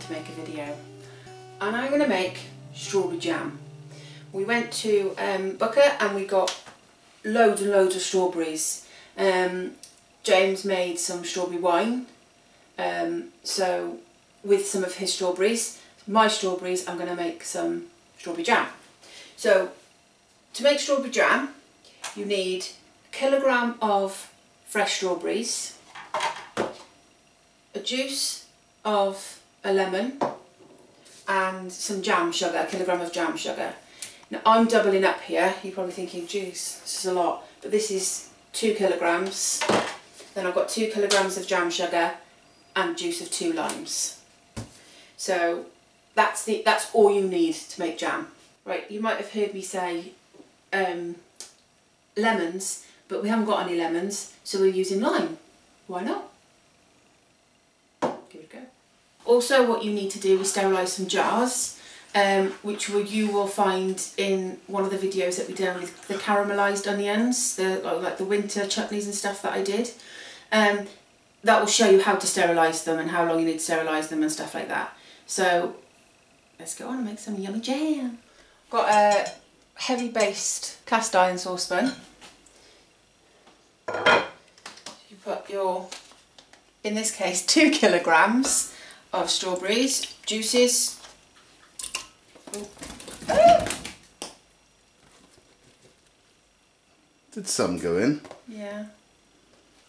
to make a video, and I'm going to make strawberry jam. We went to Booker and we got loads and loads of strawberries. James made some strawberry wine, so with some of his strawberries, my strawberries, I'm going to make some strawberry jam. So to make strawberry jam you need 1 kilogram of fresh strawberries, a juice of a lemon and some jam sugar, 1 kilogram of jam sugar. Now I'm doubling up here, you're probably thinking, geez, this is a lot, but this is 2 kilograms. Then I've got 2 kilograms of jam sugar and juice of 2 limes. So that's all you need to make jam. Right, you might have heard me say lemons, but we haven't got any lemons, so we're using lime. Why not? Give it a go. Also, what you need to do is sterilise some jars, which you will find in one of the videos that we did with the caramelised onions, like the winter chutneys and stuff that I did. That will show you how to sterilise them and how long you need to sterilise them and stuff like that. So let's go on and make some yummy jam. Got a heavy based cast iron saucepan. You put your, in this case, 2 kilograms of strawberries, juices. Did some go in? Yeah.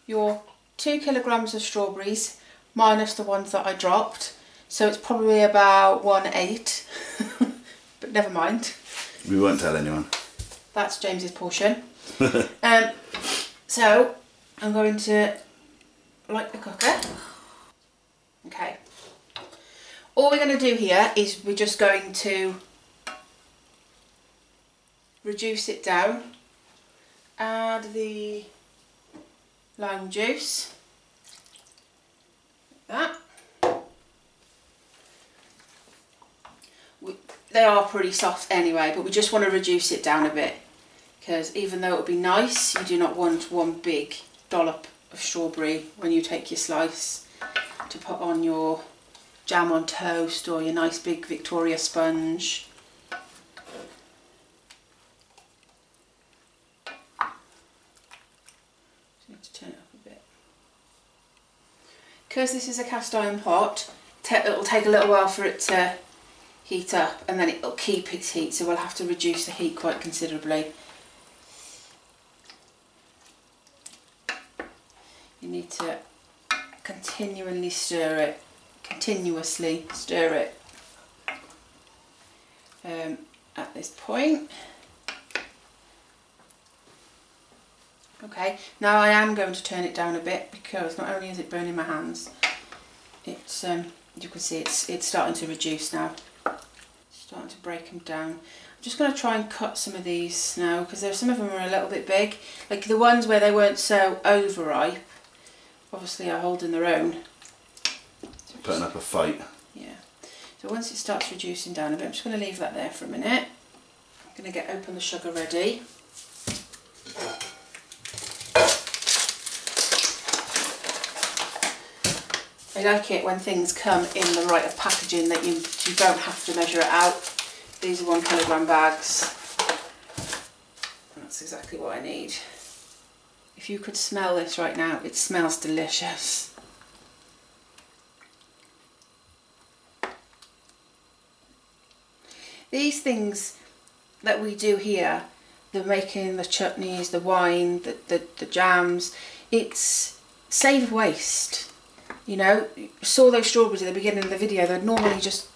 Your 2 kilograms of strawberries minus the ones that I dropped, so it's probably about 1/8. But never mind. We won't tell anyone. That's James's portion. So I'm going to light the cooker. Okay. All we're going to do here is we're just going to reduce it down. Add the lime juice. Like that. They are pretty soft anyway, but we just want to reduce it down a bit, because even though it would be nice, you do not want one big dollop of strawberry when you take your slice to put on your jam on toast or your nice big Victoria sponge. Just need to turn it up a bit. Because this is a cast iron pot, it'll take a little while for it to heat up, and then it'll keep its heat, so we'll have to reduce the heat quite considerably. You need to continuously stir it at this point. Okay, now I am going to turn it down a bit, because not only is it burning my hands, it's you can see it's starting to reduce now. Starting to break them down. I'm just going to try and cut some of these now, because some of them are a little bit big. Like the ones where they weren't so overripe, obviously are holding their own. So putting up a fight. Yeah. So once it starts reducing down a bit, I'm just going to leave that there for a minute. I'm going to open the sugar ready. I like it when things come in the right of packaging, that you don't have to measure it out. These are 1 kilogram bags. And that's exactly what I need. If you could smell this right now, it smells delicious. These things that we do here, the making the chutneys, the wine, the jams, it's save waste. You know, you saw those strawberries at the beginning of the video, they'd normally just,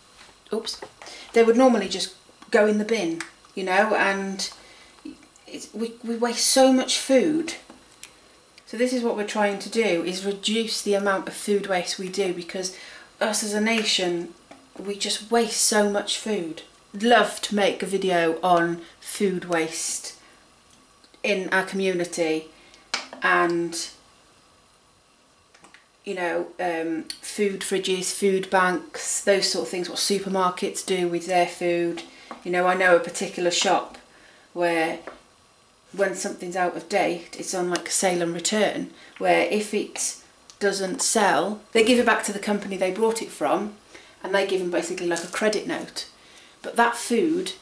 they would normally just go in the bin, you know, and we waste so much food. So this is what we're trying to do, is reduce the amount of food waste we do, because us as a nation, we just waste so much food. I'd love to make a video on food waste in our community, and you know, food fridges, food banks, those sort of things, what supermarkets do with their food. You know, I know a particular shop where when something's out of date, it's on like a sale and return, where if it doesn't sell, they give it back to the company they brought it from, and they give them basically like a credit note. But that food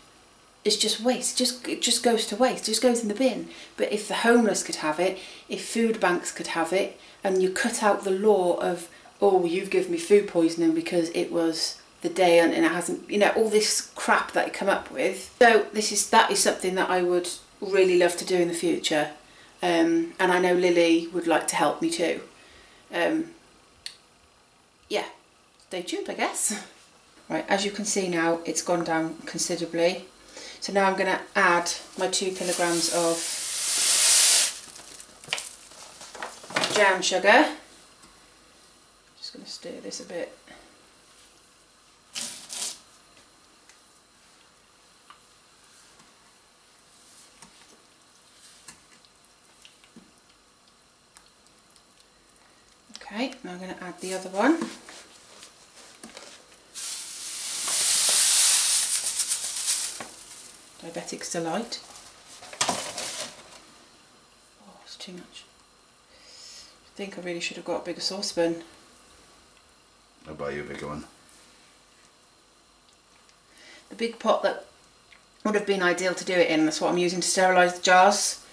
is just waste. It just goes to waste. It just goes in the bin. But if the homeless could have it, if food banks could have it, and you cut out the law of, oh, you've given me food poisoning because it was the day and it hasn't, you know, all this crap that you come up with. So that is something that I would really love to do in the future, and I know Lily would like to help me too. Yeah, stay tuned, I guess. Right, as you can see now, it's gone down considerably. So now I'm going to add my 2 kilograms of brown sugar. Just going to stir this a bit. Okay, now I'm going to add the other one. Diabetic's Delight. Oh, it's too much. I think I really should have got a bigger saucepan. I'll buy you a bigger one. The big pot that would have been ideal to do it in, that's what I'm using to sterilise the jars.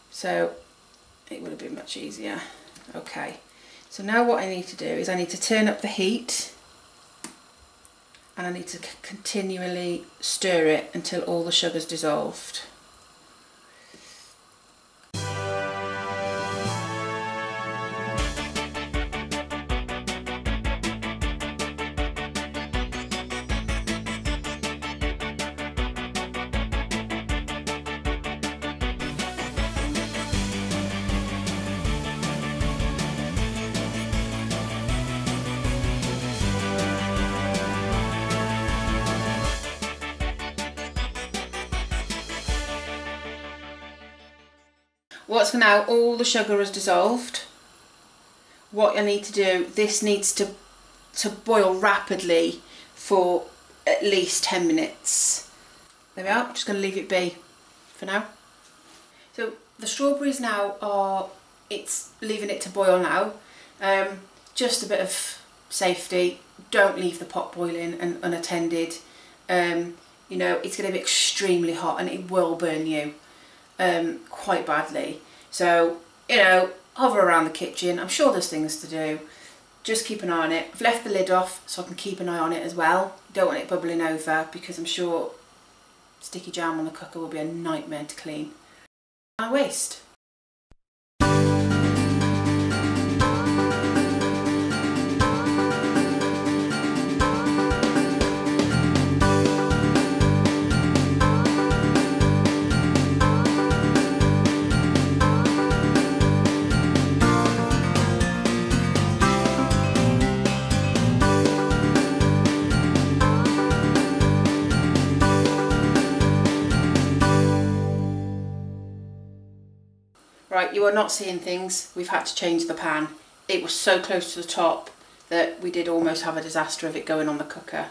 So it would have been much easier. Okay, so now what I need to do is I need to turn up the heat. And I need to continually stir it until all the sugar's dissolved. What's now, all the sugar has dissolved. What I need to do, this needs to boil rapidly for at least 10 minutes. There we are, I'm just going to leave it be for now. So the strawberries now it's leaving it to boil now. Just a bit of safety, don't leave the pot boiling and unattended. You know, it's going to be extremely hot and it will burn you. Quite badly. So, you know, hover around the kitchen. I'm sure there's things to do. Just keep an eye on it. I've left the lid off so I can keep an eye on it as well. Don't want it bubbling over because I'm sure sticky jam on the cooker will be a nightmare to clean. I waste. Right, you are not seeing things. We've had to change the pan. It was so close to the top that we did almost have a disaster of it going on the cooker.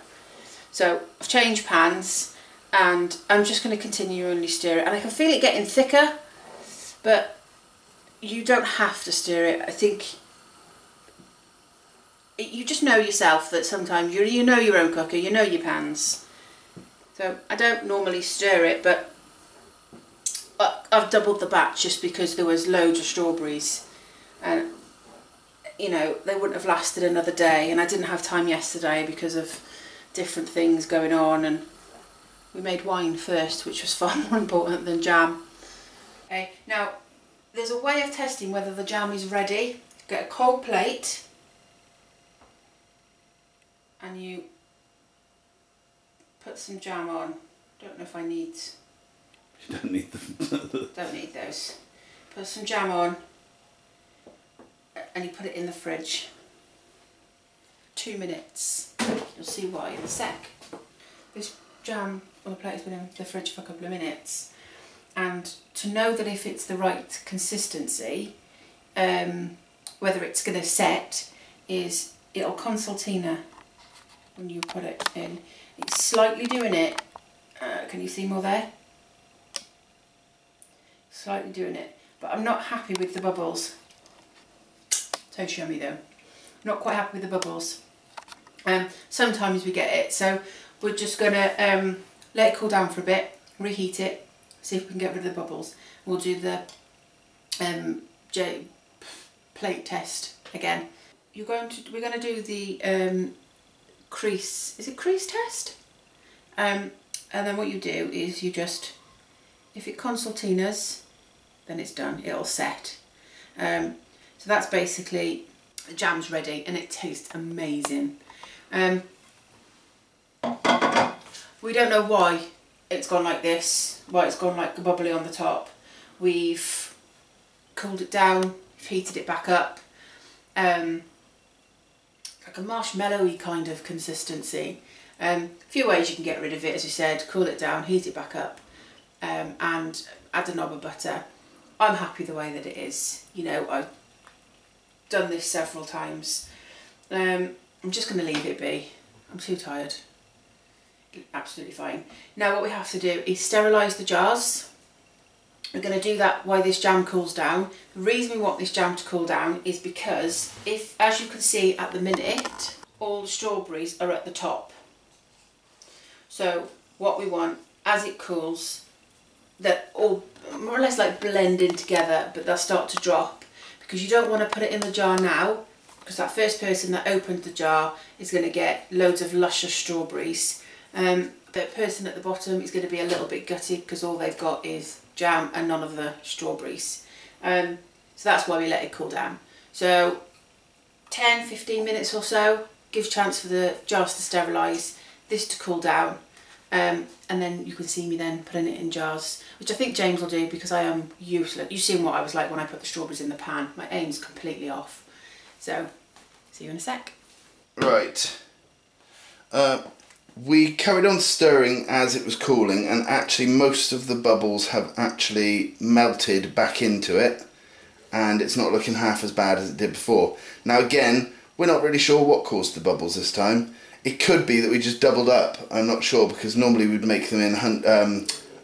So I've changed pans and I'm just going to continually stir it. And I can feel it getting thicker, but you don't have to stir it. I think you just know yourself that sometimes you know your own cooker, you know your pans. So I don't normally stir it, but I've doubled the batch just because there was loads of strawberries and, you know, they wouldn't have lasted another day, and I didn't have time yesterday because of different things going on, and we made wine first, which was far more important than jam. Okay, now there's a way of testing whether the jam is ready. Get a cold plate and you put some jam on. Don't know if I need... You don't need them. Don't need those. Put some jam on and you put it in the fridge. 2 minutes. You'll see why in a sec. This jam on the plate has been in the fridge for a couple of minutes, and to know that if it's the right consistency, whether it's going to set, is it'll concertina when you put it in. It's slightly doing it. Can you see more there? Slightly doing it, but I'm not happy with the bubbles. So yummy though. Not quite happy with the bubbles. Sometimes we get it, so we're just going to let it cool down for a bit, reheat it, see if we can get rid of the bubbles. We'll do the plate test again. We're going to do the crease, is it crease test? And then what you do is you just, if it concertinas, then it's done, it'll set. So that's basically, the jam's ready and it tastes amazing. We don't know why it's gone like this, why it's gone like bubbly on the top. We've cooled it down, heated it back up, like a marshmallowy kind of consistency. A few ways you can get rid of it, as you said: cool it down, heat it back up, and add a knob of butter. I'm happy the way that it is. You know, I've done this several times. I'm just going to leave it be. I'm too tired. Absolutely fine. Now what we have to do is sterilise the jars. We're going to do that while this jam cools down. The reason we want this jam to cool down is because if, as you can see at the minute, all the strawberries are at the top. So what we want, as it cools, that all more or less like blend in together, but they'll start to drop, because you don't want to put it in the jar now, because that first person that opened the jar is going to get loads of luscious strawberries. The person at the bottom is going to be a little bit gutted because all they've got is jam and none of the strawberries. So that's why we let it cool down. So 10-15 minutes or so gives chance for the jars to sterilise, this to cool down, and then you can see me then putting it in jars, which I think James will do because I am useless. You've seen what I was like when I put the strawberries in the pan. My aim's completely off. So see you in a sec. Right. We carried on stirring as it was cooling, and actually most of the bubbles have actually melted back into it, and it's not looking half as bad as it did before. Now again, we're not really sure what caused the bubbles this time. It could be that we just doubled up. I'm not sure, because normally we'd make them in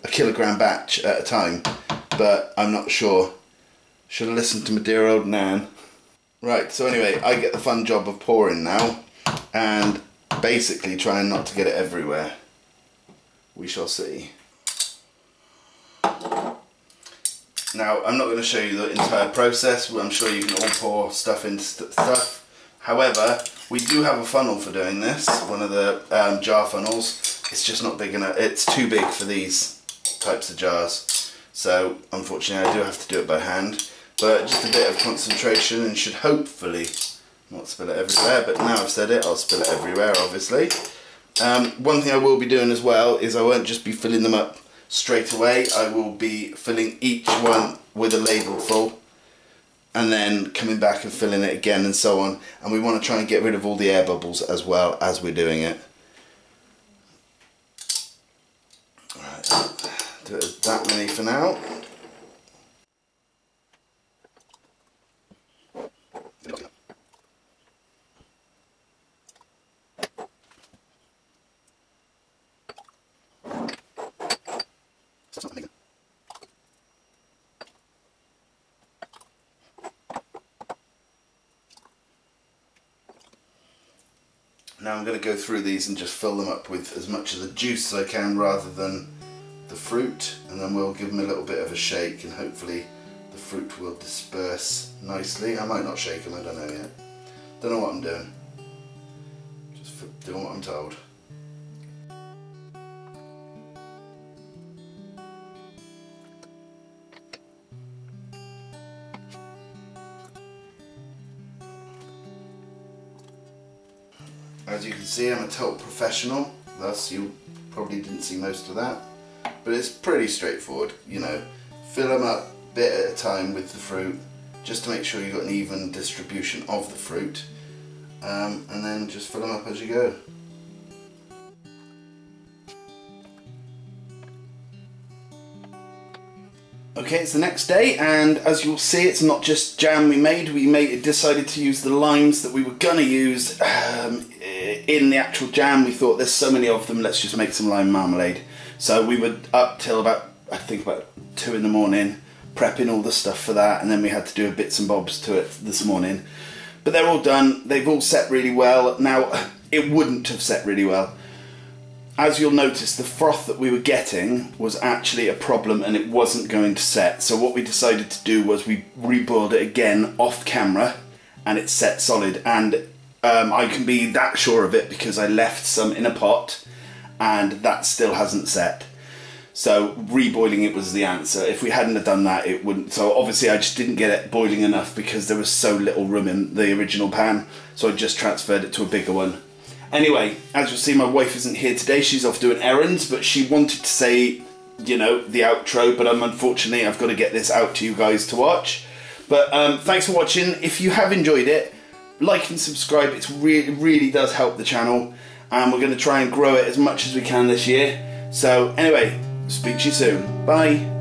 a kilogram batch at a time, but I'm not sure. Should have listened to my dear old Nan. Right, so anyway, I get the fun job of pouring now, and basically trying not to get it everywhere. We shall see. Now, I'm not going to show you the entire process. I'm sure you can all pour stuff into stuff. However, we do have a funnel for doing this, one of the jar funnels. It's just not big enough. It's too big for these types of jars. So, unfortunately, I do have to do it by hand. But just a bit of concentration and should hopefully not spill it everywhere, but now I've said it, I'll spill it everywhere, obviously. One thing I will be doing as well is I won't just be filling them up straight away. I will be filling each one with a ladle full, and then coming back and filling it again, and so on. And we want to try and get rid of all the air bubbles as well as we're doing it. Right, do it as that many for now. Now I'm going to go through these and just fill them up with as much of the juice as I can rather than the fruit, and then we'll give them a little bit of a shake and hopefully the fruit will disperse nicely. I might not shake them, I don't know yet. Don't know what I'm doing. Just doing what I'm told. As you can see, I'm a total professional, thus you probably didn't see most of that. But it's pretty straightforward, you know. Fill them up bit at a time with the fruit, just to make sure you've got an even distribution of the fruit. And then just fill them up as you go. Okay, it's the next day, and as you'll see, it's not just jam we made. We decided to use the limes that we were gonna use in the actual jam. We thought there's so many of them, let's just make some lime marmalade. So we were up till about, I think about 2 in the morning, prepping all the stuff for that, and then we had to do bits and bobs to it this morning. But they're all done, they've all set really well. Now, it wouldn't have set really well. As you'll notice, the froth that we were getting was actually a problem and it wasn't going to set. So what we decided to do was we reboiled it again off camera and it set solid. And I can be that sure of it because I left some in a pot and that still hasn't set. So reboiling it was the answer. If we hadn't have done that, it wouldn't. So obviously I just didn't get it boiling enough because there was so little room in the original pan. So I just transferred it to a bigger one. Anyway, as you'll see, my wife isn't here today. She's off doing errands, but she wanted to say, you know, the outro, but unfortunately I've got to get this out to you guys to watch. But thanks for watching. If you have enjoyed it, like and subscribe. It really does help the channel, and we're going to try and grow it as much as we can this year. So anyway, speak to you soon. Bye.